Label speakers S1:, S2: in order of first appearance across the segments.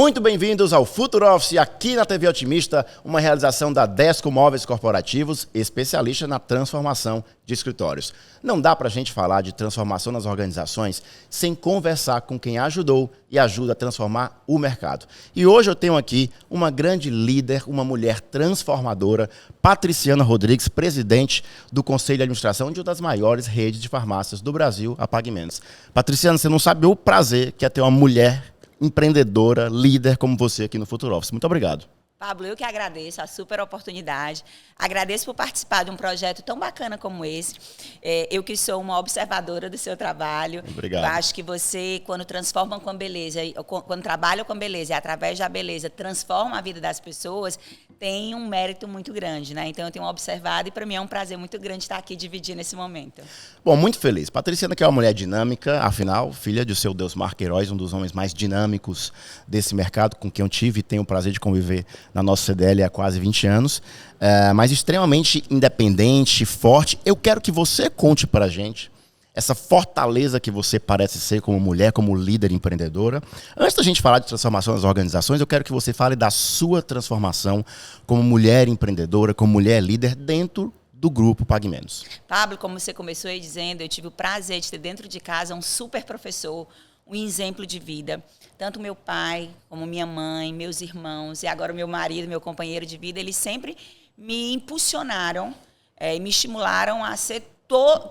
S1: Muito bem-vindos ao Futuro Office, aqui na TV Otimista, uma realização da Desco Móveis Corporativos, especialista na transformação de escritórios. Não dá para a gente falar de transformação nas organizações sem conversar com quem ajudou e ajuda a transformar o mercado. E hoje eu tenho aqui uma grande líder, uma mulher transformadora, Patriciana Rodrigues, presidente do Conselho de Administração de uma das maiores redes de farmácias do Brasil, a Pague Menos. Patriciana, você não sabe o prazer que é ter uma mulher empreendedora, líder como você aqui no Futuro Office. Muito obrigado.
S2: Pablo, eu que agradeço a super oportunidade. Agradeço por participar de um projeto tão bacana como esse. Eu que sou uma observadora do seu trabalho.
S1: Obrigado.
S2: Eu acho que você, quando transforma com a beleza, quando trabalha com a beleza e através da beleza transforma a vida das pessoas, tem um mérito muito grande, né? Então eu tenho observado e para mim é um prazer muito grande estar aqui dividindo esse momento.
S1: Bom, muito feliz. Patriciana que é uma mulher dinâmica, afinal, filha de seu Deusmar Queiroz, um dos homens mais dinâmicos desse mercado, com quem eu tive e tenho o prazer de conviver na nossa CDL há quase 20 anos, mas extremamente independente, forte. Eu quero que você conte pra gente essa fortaleza que você parece ser como mulher, como líder empreendedora. Antes da gente falar de transformação nas organizações, eu quero que você fale da sua transformação como mulher empreendedora, como mulher líder dentro do grupo Pague Menos.
S2: Pablo, como você começou aí dizendo, eu tive o prazer de ter dentro de casa um super professor, um exemplo de vida. Tanto meu pai, como minha mãe, meus irmãos e agora o meu marido, meu companheiro de vida, eles sempre me impulsionaram, me estimularam a ser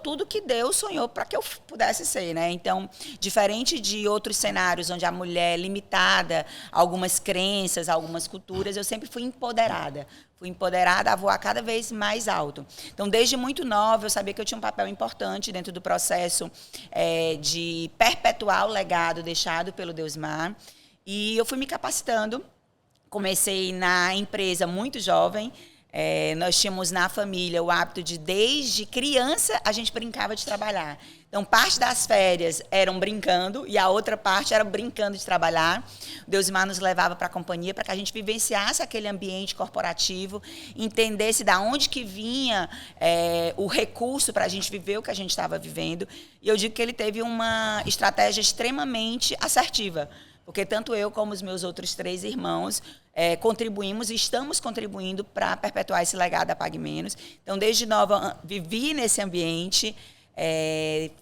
S2: tudo que Deus sonhou para que eu pudesse ser, né? Então, diferente de outros cenários onde a mulher é limitada a algumas crenças, a algumas culturas, eu sempre fui empoderada. Fui empoderada a voar cada vez mais alto. Então, desde muito nova, eu sabia que eu tinha um papel importante dentro do processo de perpetuar o legado deixado pelo Deusmar. E eu fui me capacitando. Comecei na empresa muito jovem. Nós tínhamos na família o hábito de, desde criança, a gente brincava de trabalhar. Então, parte das férias eram brincando e a outra parte era brincando de trabalhar. O Deusmar nos levava para a companhia para que a gente vivenciasse aquele ambiente corporativo, entendesse de onde que vinha o recurso para a gente viver o que a gente estava vivendo. E eu digo que ele teve uma estratégia extremamente assertiva, porque tanto eu como os meus outros 3 irmãos contribuímos e estamos contribuindo para perpetuar esse legado da Pague Menos. Então, desde nova, vivi nesse ambiente,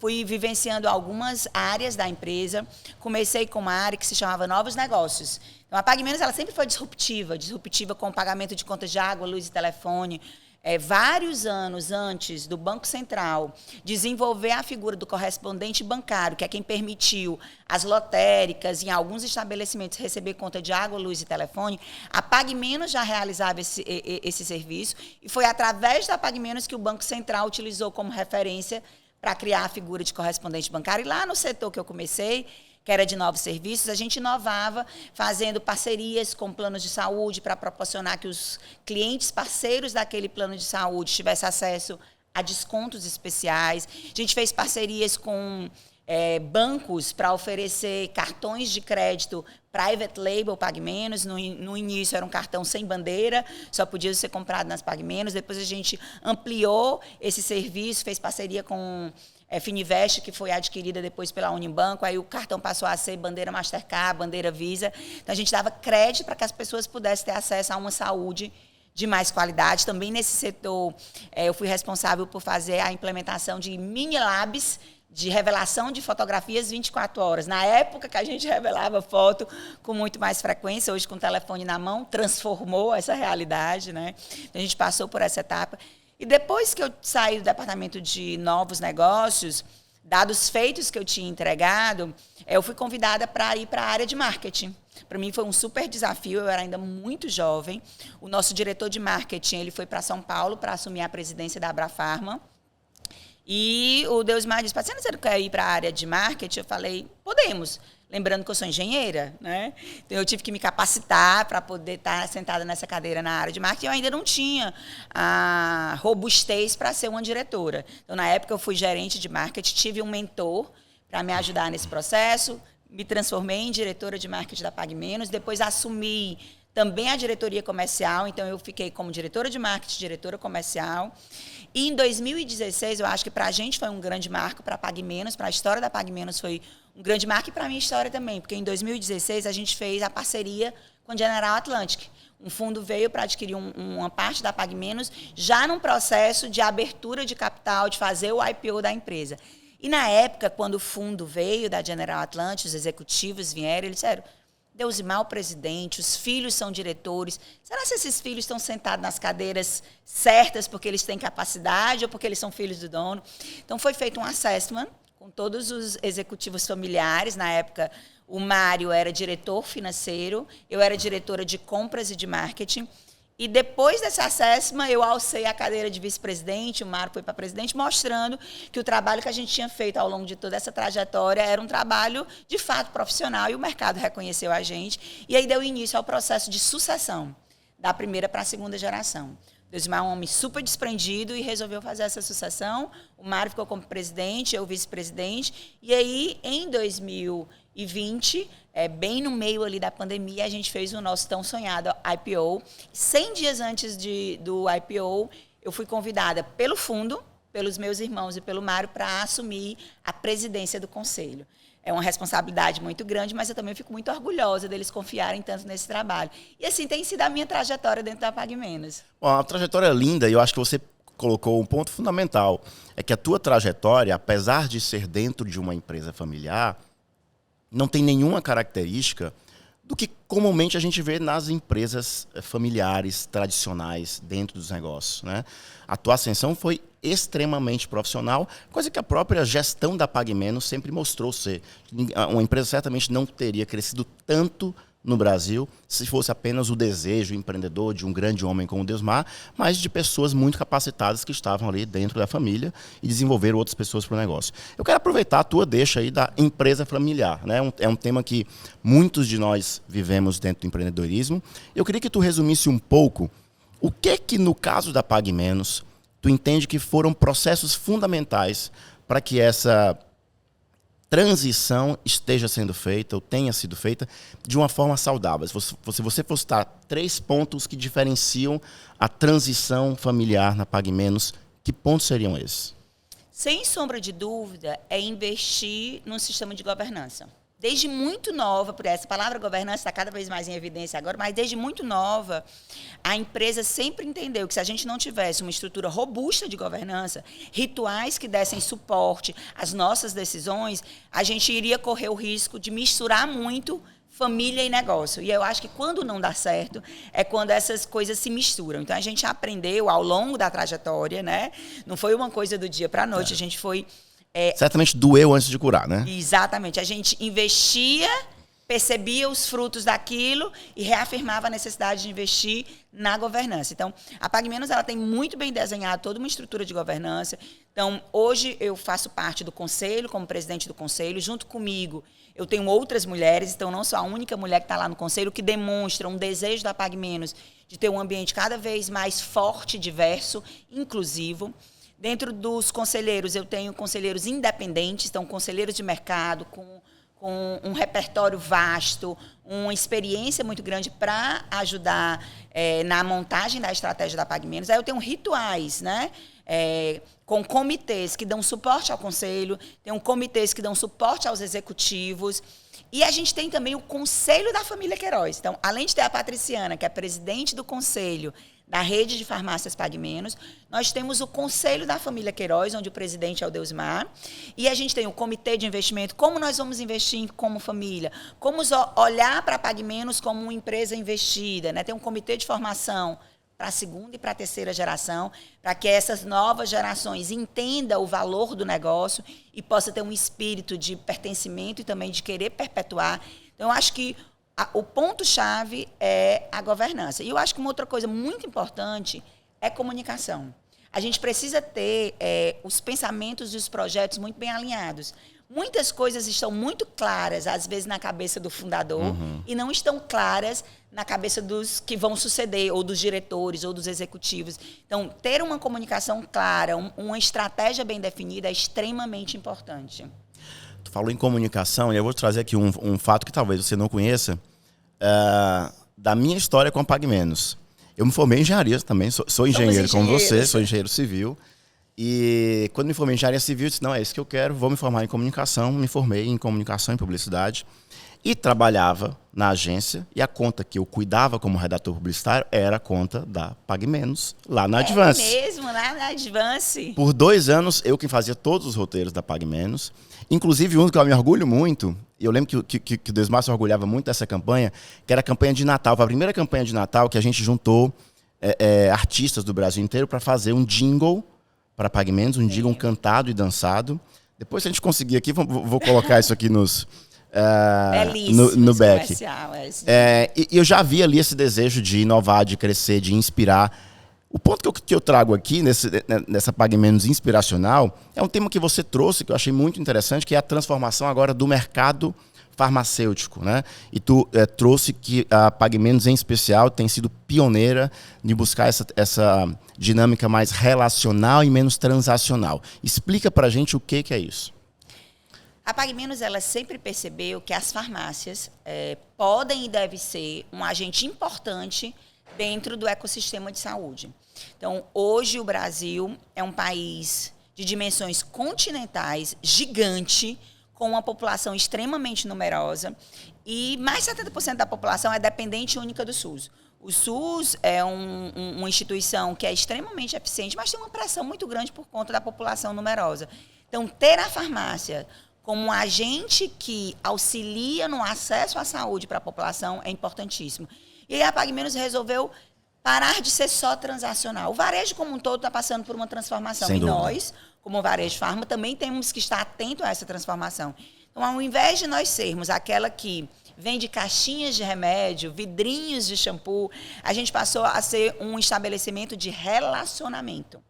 S2: fui vivenciando algumas áreas da empresa. Comecei com uma área que se chamava Novos Negócios. Então, a Pague Menos ela sempre foi disruptiva com o pagamento de contas de água, luz e telefone. Vários anos antes do Banco Central desenvolver a figura do correspondente bancário, que é quem permitiu as lotéricas em alguns estabelecimentos receber conta de água, luz e telefone, a Pague Menos já realizava esse serviço e foi através da Pague Menos que o Banco Central utilizou como referência para criar a figura de correspondente bancário. E lá no setor que eu comecei, que era de novos serviços, a gente inovava fazendo parcerias com planos de saúde para proporcionar que os clientes parceiros daquele plano de saúde tivessem acesso a descontos especiais. A gente fez parcerias com bancos para oferecer cartões de crédito private label Pague Menos. No início era um cartão sem bandeira, só podia ser comprado nas Pague Menos. Depois a gente ampliou esse serviço, fez parceria com Fininvest, que foi adquirida depois pela Unibanco. Aí o cartão passou a ser bandeira Mastercard, bandeira Visa. Então, a gente dava crédito para que as pessoas pudessem ter acesso a uma saúde de mais qualidade. Também nesse setor, eu fui responsável por fazer a implementação de mini labs de revelação de fotografias 24 horas. Na época que a gente revelava foto com muito mais frequência, hoje com o telefone na mão, transformou essa realidade, né? Então, a gente passou por essa etapa. E depois que eu saí do departamento de novos negócios, dados os feitos que eu tinha entregado, eu fui convidada para ir para a área de marketing. Para mim foi um super desafio, eu era ainda muito jovem. O nosso diretor de marketing ele foi para São Paulo para assumir a presidência da Abrafarma. E o Deusmar disse: Patriciana, você não quer ir para a área de marketing? Eu falei: podemos. Lembrando que eu sou engenheira, né? Então, eu tive que me capacitar para poder estar sentada nessa cadeira na área de marketing. Eu ainda não tinha a robustez para ser uma diretora. Então, na época, eu fui gerente de marketing, tive um mentor para me ajudar nesse processo, me transformei em diretora de marketing da Pague Menos, depois assumi também a diretoria comercial, então eu fiquei como diretora de marketing, diretora comercial. E em 2016, eu acho que para a gente foi um grande marco, para a Pague Menos, para a história da Pague Menos foi um grande marco para a minha história também, porque em 2016 a gente fez a parceria com a General Atlantic. Um fundo veio para adquirir uma parte da PagMenos, já num processo de abertura de capital, de fazer o IPO da empresa. E na época, quando o fundo veio da General Atlantic, os executivos vieram, eles disseram, Deusimar, o presidente, os filhos são diretores. Será que esses filhos estão sentados nas cadeiras certas porque eles têm capacidade ou porque eles são filhos do dono? Então, foi feito um assessment com todos os executivos familiares. Na época, o Mário era diretor financeiro, eu era diretora de compras e de marketing. E depois desse assessment, eu alcei a cadeira de vice-presidente, o Mário foi para presidente, mostrando que o trabalho que a gente tinha feito ao longo de toda essa trajetória era um trabalho, de fato, profissional, e o mercado reconheceu a gente. E aí deu início ao processo de sucessão, da primeira para a segunda geração. Deusimar é um homem super desprendido e resolveu fazer essa sucessão. O Mário ficou como presidente, eu vice-presidente. E aí, em 2020, bem no meio ali da pandemia, a gente fez o nosso tão sonhado IPO. 100 dias antes do IPO, eu fui convidada pelo fundo, pelos meus irmãos e pelo Mário, para assumir a presidência do conselho. É uma responsabilidade muito grande, mas eu também fico muito orgulhosa deles confiarem tanto nesse trabalho. E assim tem sido a minha trajetória dentro da PagMenos.
S1: Bom, a trajetória é linda e eu acho que você colocou um ponto fundamental. É que a tua trajetória, apesar de ser dentro de uma empresa familiar, não tem nenhuma característica do que comumente a gente vê nas empresas familiares tradicionais dentro dos negócios, né? A tua ascensão foi extremamente profissional, coisa que a própria gestão da PagMenos sempre mostrou ser. Uma empresa certamente não teria crescido tanto no Brasil se fosse apenas o desejo empreendedor de um grande homem como o Deusimar, mas de pessoas muito capacitadas que estavam ali dentro da família e desenvolveram outras pessoas para o negócio. Eu quero aproveitar a tua deixa aí da empresa familiar, né? É um tema que muitos de nós vivemos dentro do empreendedorismo. Eu queria que tu resumisse um pouco o que no caso da PagMenos, tu entende que foram processos fundamentais para que essa transição esteja sendo feita ou tenha sido feita de uma forma saudável. Se você fosse citar 3 pontos que diferenciam a transição familiar na PagMenos, que pontos seriam esses?
S2: Sem sombra de dúvida, é investir num sistema de governança. Desde muito nova, por essa palavra governança está cada vez mais em evidência agora, mas desde muito nova, a empresa sempre entendeu que se a gente não tivesse uma estrutura robusta de governança, rituais que dessem suporte às nossas decisões, a gente iria correr o risco de misturar muito família e negócio. E eu acho que quando não dá certo, é quando essas coisas se misturam. Então, a gente aprendeu ao longo da trajetória, né? Não foi uma coisa do dia para a noite, a gente foi...
S1: certamente doeu antes de curar, né?
S2: Exatamente. A gente investia, percebia os frutos daquilo e reafirmava a necessidade de investir na governança. Então, a PagMenos ela tem muito bem desenhado toda uma estrutura de governança. Então, hoje eu faço parte do conselho, como presidente do conselho. Junto comigo, eu tenho outras mulheres, então não sou a única mulher que está lá no conselho, que demonstra um desejo da PagMenos de ter um ambiente cada vez mais forte, diverso, inclusivo. Dentro dos conselheiros, eu tenho conselheiros independentes, então conselheiros de mercado, com um repertório vasto, uma experiência muito grande para ajudar na montagem da estratégia da PagMenos. Aí eu tenho rituais, né? Com comitês que dão suporte ao conselho, tem comitês que dão suporte aos executivos. E a gente tem também o Conselho da Família Queiroz. Então, além de ter a Patriciana, que é presidente do conselho da rede de farmácias PagMenos, nós temos o Conselho da Família Queiroz, onde o presidente é o Deusimar, e a gente tem o Comitê de Investimento, como nós vamos investir como família, como olhar para a PagMenos como uma empresa investida, né? Tem um comitê de formação para a segunda e para a terceira geração, para que essas novas gerações entendam o valor do negócio e possa ter um espírito de pertencimento e também de querer perpetuar. Então, eu acho que o ponto-chave é a governança. E eu acho que uma outra coisa muito importante é comunicação. A gente precisa ter os pensamentos e os projetos muito bem alinhados. Muitas coisas estão muito claras, às vezes, na cabeça do fundador, e não estão claras na cabeça dos que vão suceder, ou dos diretores, ou dos executivos. Então, ter uma comunicação clara, uma estratégia bem definida é extremamente importante.
S1: Tu falou em comunicação, e eu vou trazer aqui um fato que talvez você não conheça, da minha história com a PagMenos. Eu me formei em engenharia também, sou engenheiro como você, sou engenheiro civil. E quando me formei em engenharia civil, eu disse, não, é isso que eu quero, vou me formar em comunicação. Me formei em comunicação e publicidade. E trabalhava na agência, e a conta que eu cuidava como redator publicitário era a conta da Pague Menos, lá na Advance.
S2: É mesmo, lá na Advance.
S1: Por 2 anos, eu que fazia todos os roteiros da Pague Menos. Inclusive, um que eu me orgulho muito, e eu lembro que o Desmar se orgulhava muito dessa campanha, que era a campanha de Natal. Foi a primeira campanha de Natal que a gente juntou artistas do Brasil inteiro para fazer um jingle para Pague Menos, um jingle cantado e dançado. Depois, se a gente conseguir aqui, vou colocar isso aqui no back. E eu já vi ali esse desejo de inovar, de crescer, de inspirar. O ponto que eu trago aqui, nessa Pague Menos inspiracional, é um tema que você trouxe, que eu achei muito interessante, que é a transformação agora do mercado farmacêutico, né? E tu trouxe que a Pague Menos, em especial, tem sido pioneira de buscar essa dinâmica mais relacional e menos transacional. Explica pra gente o que é isso.
S2: A Pague Menos, ela sempre percebeu que as farmácias podem e devem ser um agente importante dentro do ecossistema de saúde. Então, hoje o Brasil é um país de dimensões continentais, gigante, com uma população extremamente numerosa, e mais de 70% da população é dependente única do SUS. O SUS é uma instituição que é extremamente eficiente, mas tem uma pressão muito grande por conta da população numerosa. Então, ter a farmácia como um agente que auxilia no acesso à saúde para a população é importantíssimo. E aí a Pague Menos resolveu parar de ser só transacional. O varejo como um todo está passando por uma transformação.
S1: Sem dúvida.
S2: Nós, como varejo farma, também temos que estar atentos a essa transformação. Então, ao invés de nós sermos aquela que vende caixinhas de remédio, vidrinhos de shampoo, a gente passou a ser um estabelecimento de relacionamento.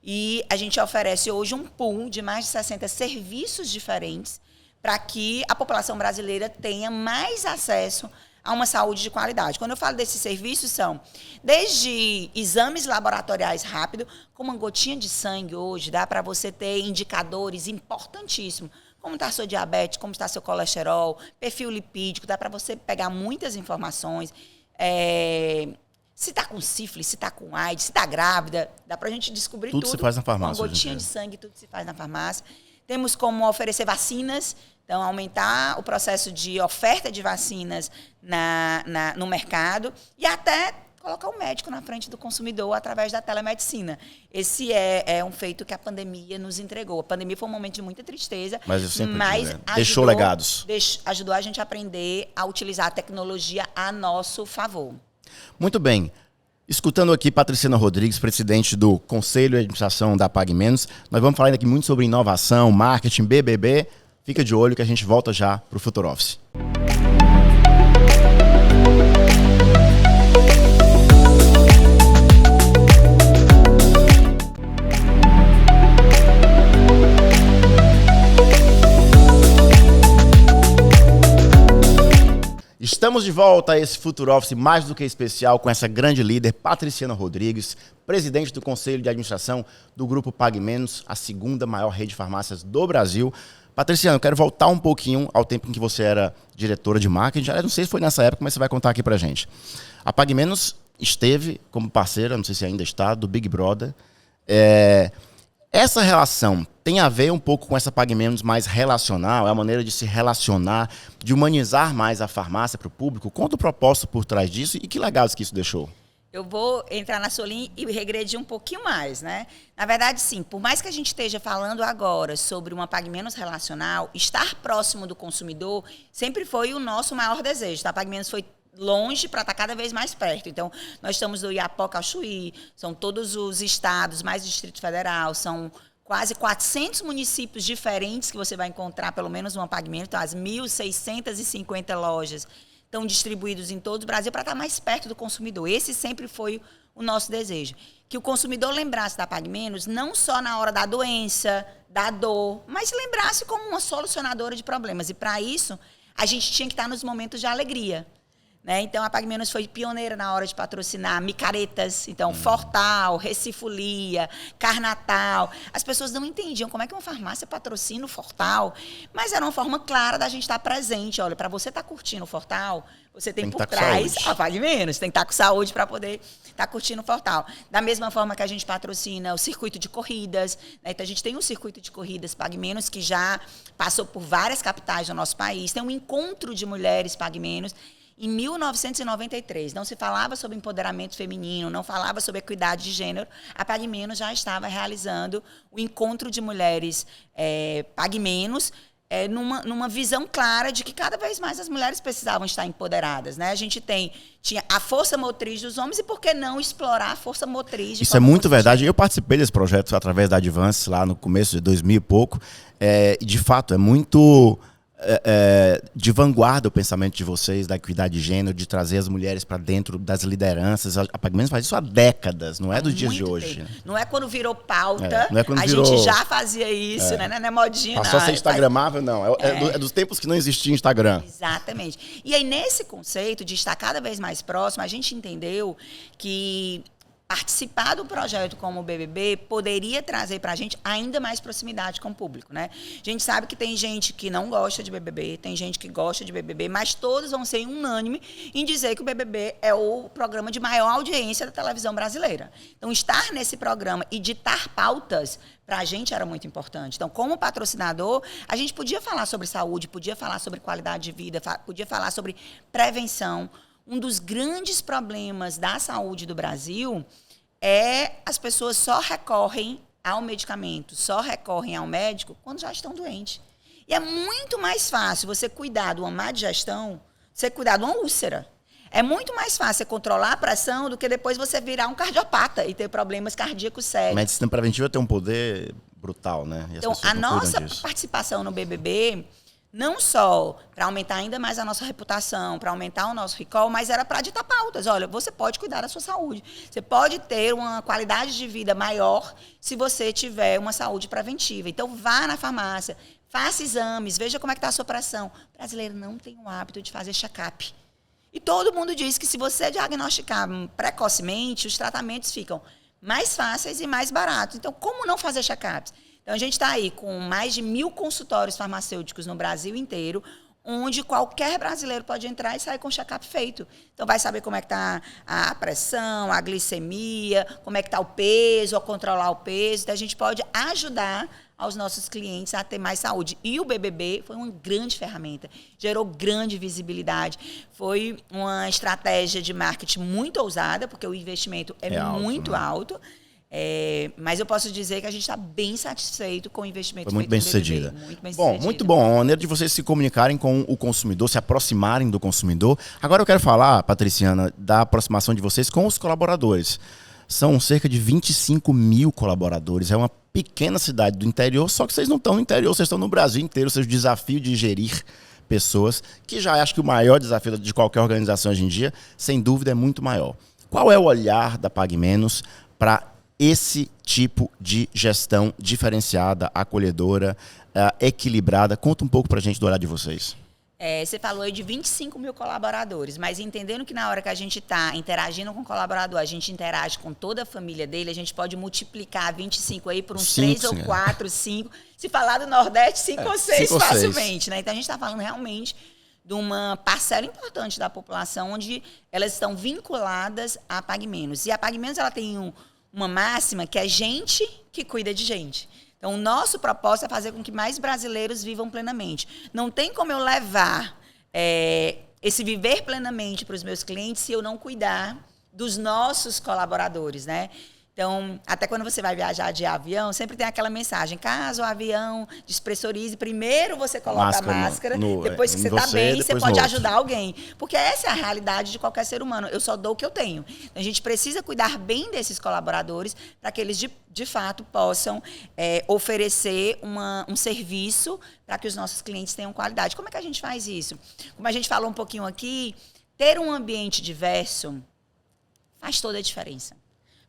S2: E a gente oferece hoje um pool de mais de 60 serviços diferentes para que a população brasileira tenha mais acesso a uma saúde de qualidade. Quando eu falo desses serviços, são desde exames laboratoriais rápidos, como uma gotinha de sangue hoje, dá para você ter indicadores importantíssimos, como está seu diabetes, como está seu colesterol, perfil lipídico, dá para você pegar muitas informações, se está com sífilis, se está com AIDS, se está grávida, dá para a gente descobrir tudo.
S1: Tudo se faz na farmácia.
S2: Uma gotinha de sangue, tudo se faz na farmácia. Temos como oferecer vacinas, então aumentar o processo de oferta de vacinas no mercado e até colocar o médico na frente do consumidor através da telemedicina. Esse é um feito que a pandemia nos entregou. A pandemia foi um momento de muita tristeza,
S1: mas eu sempre
S2: deixou
S1: legados.
S2: Ajudou a gente a aprender a utilizar a tecnologia a nosso favor.
S1: Muito bem. Escutando aqui Patriciana Rodrigues, presidente do Conselho de Administração da Pague Menos, nós vamos falar aqui muito sobre inovação, marketing, BBB. Fica de olho que a gente volta já para o Future Office. Estamos de volta a esse Future Office mais do que especial com essa grande líder, Patriciana Rodrigues, presidente do Conselho de Administração do Grupo Pague Menos, a segunda maior rede de farmácias do Brasil. Patriciana, eu quero voltar um pouquinho ao tempo em que você era diretora de marketing. Eu não sei se foi nessa época, mas você vai contar aqui pra gente. A Pague Menos esteve como parceira, não sei se ainda está, do Big Brother. Essa relação tem a ver um pouco com essa Pague Menos mais relacional, é a maneira de se relacionar, de humanizar mais a farmácia para o público? Conta o propósito por trás disso e que legados que isso deixou.
S2: Eu vou entrar na sua linha e regredir um pouquinho mais, né? Na verdade, sim, por mais que a gente esteja falando agora sobre uma Pague Menos relacional, estar próximo do consumidor sempre foi o nosso maior desejo. A Pague Menos foi longe para estar cada vez mais perto. Então, nós estamos do Iapoca ao Chuí, são todos os estados, mais o Distrito Federal, são quase 400 municípios diferentes que você vai encontrar, pelo menos, uma Pague Menos. Então, as 1.650 lojas estão distribuídos em todo o Brasil para estar mais perto do consumidor. Esse sempre foi o nosso desejo. Que o consumidor lembrasse da Pague Menos não só na hora da doença, da dor, mas lembrasse como uma solucionadora de problemas. E, para isso, a gente tinha que estar nos momentos de alegria. Né? Então, a Pague Menos foi pioneira na hora de patrocinar micaretas. Então, Fortal, Recifolia, Carnatal. As pessoas não entendiam como é que uma farmácia patrocina o Fortal, mas era uma forma clara da gente estar presente. Olha, para você estar curtindo o Fortal, você tem por trás a Pague Menos. Tem que estar com saúde para poder estar curtindo o Fortal. Da mesma forma que a gente patrocina o circuito de corridas. Né? Então, a gente tem um circuito de corridas Pague Menos que já passou por várias capitais do nosso país. Tem um encontro de mulheres Pague Menos. Em 1993, não se falava sobre empoderamento feminino, não falava sobre equidade de gênero. A Pague Menos já estava realizando o encontro de mulheres Pague Menos, numa visão clara de que cada vez mais as mulheres precisavam estar empoderadas. Né? A gente tinha a força motriz dos homens e por que não explorar a força motriz de
S1: Isso é muito verdade. Eu participei desse projeto através da Advance lá no começo de 2000 e pouco. E de fato, é muito... de vanguarda o pensamento de vocês da equidade de gênero, de trazer as mulheres para dentro das lideranças. A Pague Menos faz isso há décadas, não é dos dias de hoje.
S2: Não é quando virou pauta,
S1: não é quando
S2: gente já fazia isso, né? Não é modinha,
S1: passou a ser instagramável, não. É dos tempos que não existia Instagram.
S2: Exatamente. E aí, nesse conceito de estar cada vez mais próximo, a gente entendeu que participar do projeto como o BBB poderia trazer para a gente ainda mais proximidade com o público, né? A gente sabe que tem gente que não gosta de BBB, tem gente que gosta de BBB, mas todos vão ser unânime em dizer que o BBB é o programa de maior audiência da televisão brasileira. Então, estar nesse programa e ditar pautas para a gente era muito importante. Então, como patrocinador, a gente podia falar sobre saúde, podia falar sobre qualidade de vida, podia falar sobre prevenção. Um dos grandes problemas da saúde do Brasil é as pessoas só recorrem ao medicamento, só recorrem ao médico quando já estão doentes. E é muito mais fácil você cuidar de uma má digestão, você cuidar de uma úlcera. É muito mais fácil você controlar a pressão do que depois você virar um cardiopata e ter problemas cardíacos sérios.
S1: A medicina preventiva tem um poder brutal, né? E
S2: então, a nossa participação no BBB... não só para aumentar ainda mais a nossa reputação, para aumentar o nosso recall, mas era para ditar pautas. Olha, você pode cuidar da sua saúde. Você pode ter uma qualidade de vida maior se você tiver uma saúde preventiva. Então, vá na farmácia, faça exames, veja como é que está a sua pressão. O brasileiro não tem o hábito de fazer check-up. E todo mundo diz que se você diagnosticar precocemente, os tratamentos ficam mais fáceis e mais baratos. Então, como não fazer check-ups? Então, a gente está aí com mais de 1.000 consultórios farmacêuticos no Brasil inteiro, onde qualquer brasileiro pode entrar e sair com o check-up feito. Então, vai saber como é que está a pressão, a glicemia, como é que está o peso, a controlar o peso. Então, a gente pode ajudar aos nossos clientes a ter mais saúde. E o BBB foi uma grande ferramenta, gerou grande visibilidade. Foi uma estratégia de marketing muito ousada, porque o investimento é muito alto. Mas eu posso dizer que a gente está bem satisfeito com o investimento.
S1: Foi muito bem sucedida.
S2: Bom,
S1: muito bom. A maneira de vocês se comunicarem com o consumidor, se aproximarem do consumidor. Agora eu quero falar, Patriciana, da aproximação de vocês com os colaboradores. São cerca de 25 mil colaboradores. É uma pequena cidade do interior, só que vocês não estão no interior, vocês estão no Brasil inteiro. O seu desafio de gerir pessoas, que já acho que o maior desafio de qualquer organização hoje em dia, sem dúvida, é muito maior. Qual é o olhar da Pague Menos para esse tipo de gestão diferenciada, acolhedora, equilibrada? Conta um pouco para a gente do olhar de vocês.
S2: Você falou aí de 25 mil colaboradores, mas entendendo que na hora que a gente está interagindo com o colaborador, a gente interage com toda a família dele, a gente pode multiplicar 25 aí por uns 3 ou 4, 5. Se falar do Nordeste, 5 ou 6 facilmente. Né? Então, a gente está falando realmente de uma parcela importante da população onde elas estão vinculadas à Pague Menos. E a Pague Menos ela tem uma máxima que é gente que cuida de gente. Então, o nosso propósito é fazer com que mais brasileiros vivam plenamente. Não tem como eu levar esse viver plenamente para os meus clientes se eu não cuidar dos nossos colaboradores, né? Então, até quando você vai viajar de avião, sempre tem aquela mensagem: caso o avião despressurize, primeiro você coloca a máscara, depois que você está bem, você pode ajudar alguém. Porque essa é a realidade de qualquer ser humano. Eu só dou o que eu tenho. Então, a gente precisa cuidar bem desses colaboradores para que eles, de fato, possam oferecer um serviço para que os nossos clientes tenham qualidade. Como é que a gente faz isso? Como a gente falou um pouquinho aqui, ter um ambiente diverso faz toda a diferença.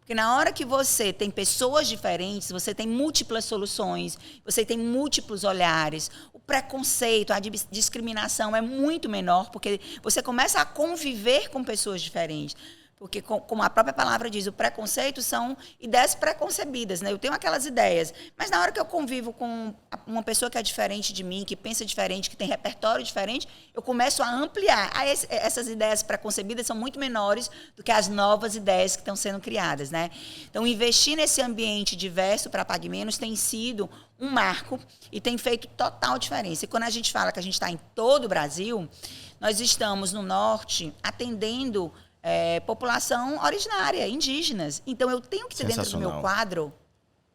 S2: Porque na hora que você tem pessoas diferentes, você tem múltiplas soluções, você tem múltiplos olhares. O preconceito, a discriminação é muito menor, porque você começa a conviver com pessoas diferentes. Porque, como a própria palavra diz, o preconceito são ideias preconcebidas, né? Eu tenho aquelas ideias, mas na hora que eu convivo com uma pessoa que é diferente de mim, que pensa diferente, que tem repertório diferente, eu começo a ampliar. Essas ideias preconcebidas são muito menores do que as novas ideias que estão sendo criadas, né? Então, investir nesse ambiente diverso para Pague Menos tem sido um marco e tem feito total diferença. E quando a gente fala que a gente está em todo o Brasil, nós estamos no norte atendendo população originária, indígenas. Então, eu tenho que ter dentro do meu quadro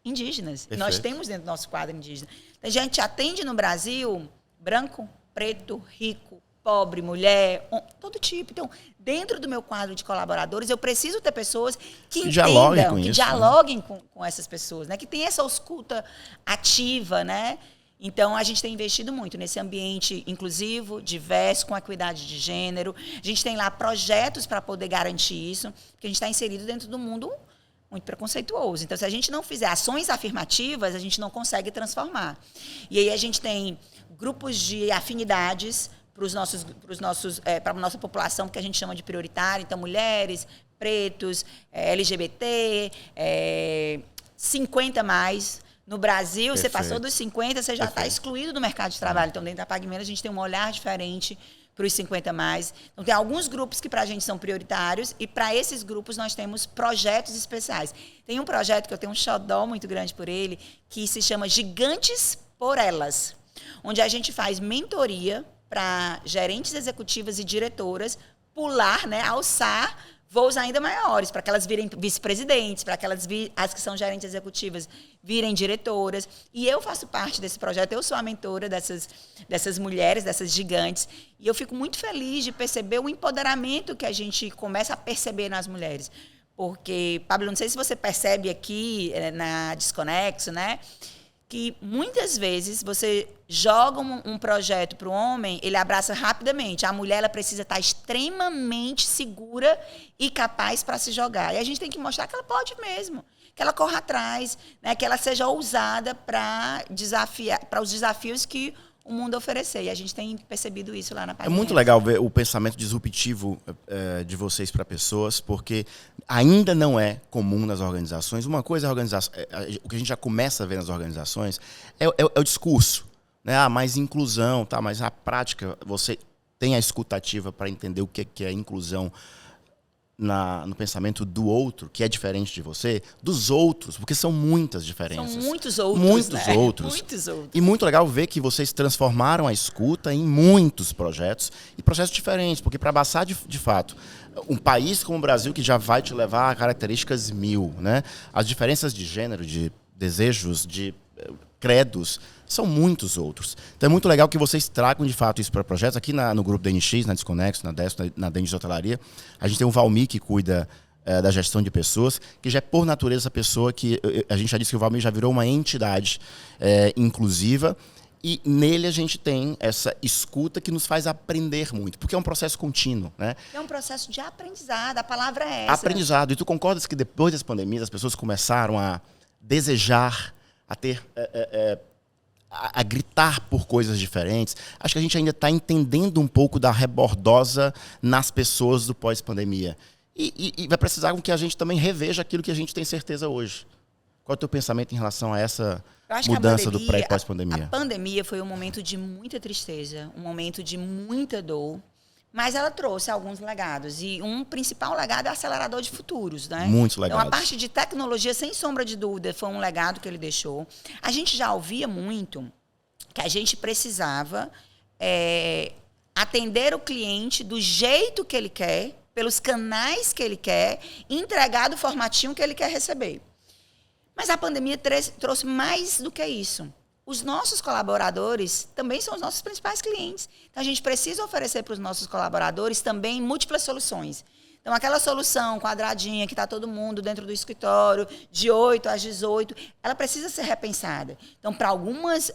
S2: indígenas. Perfeito. Nós temos dentro do nosso quadro indígena. A gente atende no Brasil branco, preto, rico, pobre, mulher, todo tipo. Então, dentro do meu quadro de colaboradores, eu preciso ter pessoas que entendam, que dialoguem com essas pessoas, né? Que tem essa escuta ativa, né? Então, a gente tem investido muito nesse ambiente inclusivo, diverso, com equidade de gênero. A gente tem lá projetos para poder garantir isso, porque a gente está inserido dentro do mundo muito preconceituoso. Então, se a gente não fizer ações afirmativas, a gente não consegue transformar. E aí a gente tem grupos de afinidades para a nossa população, que a gente chama de prioritária. Então, mulheres, pretos, LGBT, 50 mais. No Brasil, perfeito, você passou dos 50, você já está excluído do mercado de trabalho. Então, dentro da Pague Menos, a gente tem um olhar diferente para os 50 mais. Então, tem alguns grupos que para a gente são prioritários e para esses grupos nós temos projetos especiais. Tem um projeto que eu tenho um xodó muito grande por ele, que se chama Gigantes por Elas, onde a gente faz mentoria para gerentes executivas e diretoras pular, né, alçar voos ainda maiores, para que elas virem vice-presidentes, para que as que são gerentes executivas virem diretoras. E eu faço parte desse projeto, eu sou a mentora dessas mulheres, dessas gigantes. E eu fico muito feliz de perceber o empoderamento que a gente começa a perceber nas mulheres. Porque, Pablo, não sei se você percebe aqui na Desconexo, né? Que muitas vezes você joga um projeto para o homem, ele abraça rapidamente. A mulher ela precisa estar extremamente segura e capaz para se jogar. E a gente tem que mostrar que ela pode mesmo, que ela corra atrás, né, que ela seja ousada para os desafios que o mundo oferecer. E a gente tem percebido isso lá na Pague Menos.
S1: É muito legal ver o pensamento disruptivo de vocês para pessoas, porque ainda não é comum nas organizações. Uma coisa é o que a gente já começa a ver nas organizações é o discurso, né? Mais inclusão, tá? Mas na prática você tem a escutativa para entender o que é inclusão no pensamento do outro, que é diferente de você, dos outros, porque são muitas diferenças.
S2: São muitos outros,
S1: muitos
S2: né?
S1: outros.
S2: Muitos outros.
S1: E muito legal ver que vocês transformaram a escuta em muitos projetos, e projetos diferentes, porque para abraçar de fato um país como o Brasil, que já vai te levar a características 1000, né? As diferenças de gênero, de desejos, de credos, são muitos outros. Então é muito legal que vocês tragam de fato isso para projetos. Aqui no grupo da NX, na Desconexo, na Desco, na DENIS de Hotelaria, a gente tem o Valmir que cuida da gestão de pessoas, que já é por natureza essa pessoa que a gente já disse que o Valmir já virou uma entidade inclusiva, e nele a gente tem essa escuta que nos faz aprender muito, porque é um processo contínuo, né?
S2: É um processo de aprendizado, a palavra é essa.
S1: Aprendizado. E tu concordas que depois das pandemias as pessoas começaram a desejar, a ter a gritar por coisas diferentes? Acho que a gente ainda está entendendo um pouco da rebordosa nas pessoas do pós-pandemia. E vai precisar que a gente também reveja aquilo que a gente tem certeza hoje. Qual é o teu pensamento em relação a essa mudança do pré e pós-pandemia?
S2: A pandemia foi um momento de muita tristeza, um momento de muita dor, mas ela trouxe alguns legados. E um principal legado é acelerador de futuros, né?
S1: Muitos legados.
S2: Então, a parte de tecnologia, sem sombra de dúvida, foi um legado que ele deixou. A gente já ouvia muito que a gente precisava atender o cliente do jeito que ele quer, pelos canais que ele quer, entregar do formatinho que ele quer receber. Mas a pandemia trouxe mais do que isso. Os nossos colaboradores também são os nossos principais clientes. Então, a gente precisa oferecer para os nossos colaboradores também múltiplas soluções. Então, aquela solução quadradinha que está todo mundo dentro do escritório, de 8 às 18, ela precisa ser repensada. Então, para algumas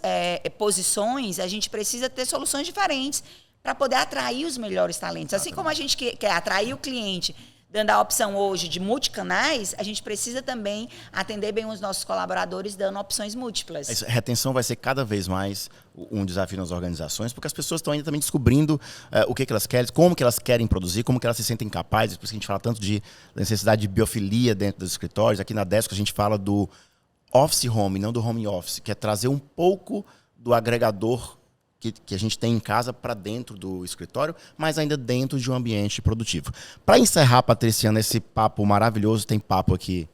S2: posições, a gente precisa ter soluções diferentes para poder atrair os melhores talentos. Assim como a gente quer atrair o cliente dando a opção hoje de multicanais, a gente precisa também atender bem os nossos colaboradores, dando opções múltiplas.
S1: Essa retenção vai ser cada vez mais um desafio nas organizações, porque as pessoas estão ainda também descobrindo o que elas querem, como que elas querem produzir, como que elas se sentem capazes. Por isso que a gente fala tanto de necessidade de biofilia dentro dos escritórios. Aqui na Desco a gente fala do office home, não do home office, que é trazer um pouco do agregador que a gente tem em casa para dentro do escritório, mas ainda dentro de um ambiente produtivo. Para encerrar, Patriciana, esse papo maravilhoso, tem papo aqui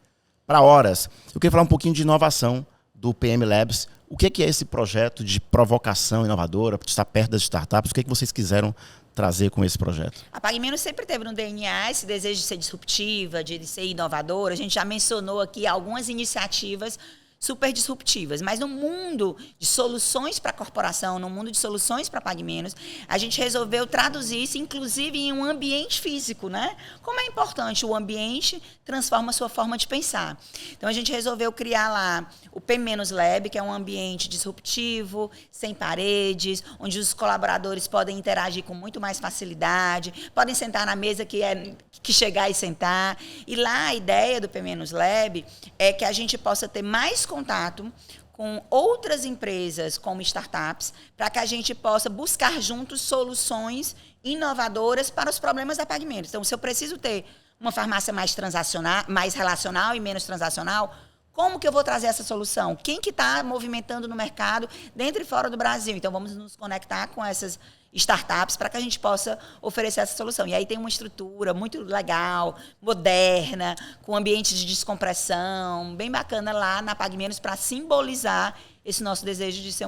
S1: para horas, eu queria falar um pouquinho de inovação do PM Labs. O que é esse projeto de provocação inovadora, de estar perto das startups? O que vocês quiseram trazer com esse projeto?
S2: A PagMenos sempre teve no DNA esse desejo de ser disruptiva, de ser inovadora. A gente já mencionou aqui algumas iniciativas super disruptivas, mas no mundo de soluções para a corporação, no mundo de soluções para PagMenos, a gente resolveu traduzir isso, inclusive, em um ambiente físico, né? Como é importante, o ambiente transforma a sua forma de pensar. Então, a gente resolveu criar lá o P- Lab, que é um ambiente disruptivo, sem paredes, onde os colaboradores podem interagir com muito mais facilidade, podem sentar na mesa que chegar e sentar. E lá a ideia do P- Lab é que a gente possa ter mais contato com outras empresas como startups, para que a gente possa buscar juntos soluções inovadoras para os problemas da PagMenos. Então, se eu preciso ter uma farmácia mais transacional, mais relacional e menos transacional, como que eu vou trazer essa solução? Quem que está movimentando no mercado dentro e fora do Brasil? Então, vamos nos conectar com essas startups para que a gente possa oferecer essa solução. E aí tem uma estrutura muito legal, moderna, com ambiente de descompressão, bem bacana lá na PagMenos para simbolizar esse nosso desejo de ser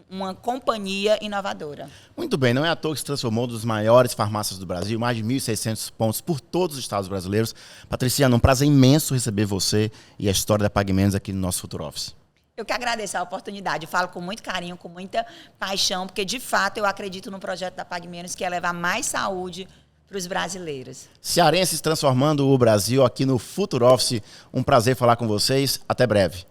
S2: uma companhia inovadora.
S1: Muito bem, não é à toa que se transformou um dos maiores farmácias do Brasil, mais de 1.600 pontos por todos os estados brasileiros. Patriciana, um prazer imenso receber você e a história da PagMenos aqui no nosso Futuro Office.
S2: Eu que agradeço a oportunidade, eu falo com muito carinho, com muita paixão, porque de fato eu acredito no projeto da PagMenos, que é levar mais saúde para os brasileiros.
S1: Cearenses transformando o Brasil aqui no Futuro Office. Um prazer falar com vocês. Até breve.